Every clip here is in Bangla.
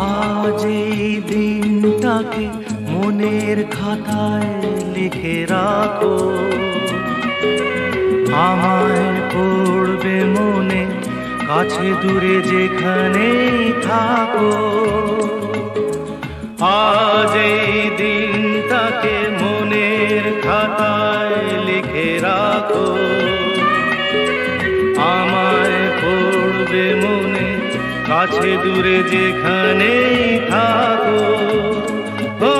আজ এই দিনটাকে মনের খাতায় লিখে রাখো, আমায় পড়বে মনে, কাছে দূরে যেখানেই থাকো। আজ এই দিনটাকে মনের খাতায় লিখে রাখো, আমায় পড়বে মনে, কাছে দূরে যেখানেই থাকো। ও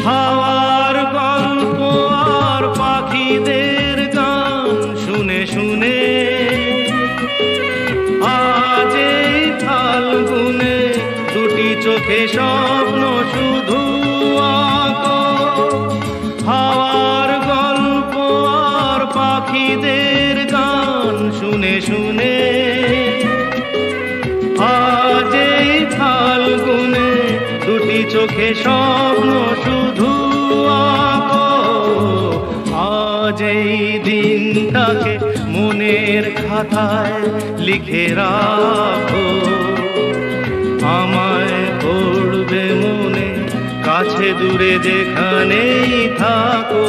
হাওয়ার গল্প আর পাখিদের গান শুনে শুনে আজ এই ফাল্গুনে দুটি চোখে স্বপ্ন শুধু আঁকো। হাওয়ার গল্প আর পাখিদের গান শুনে শুনে আজ এই ফাল্গুনে দুটি চোখে স্বপ্ন শুধু আঁকো। আজ এই দিনটাকে মনের খাতায় লিখে রাখো, আমায় পড়বে মনে, কাছে দূরে যেখানেই থাকো।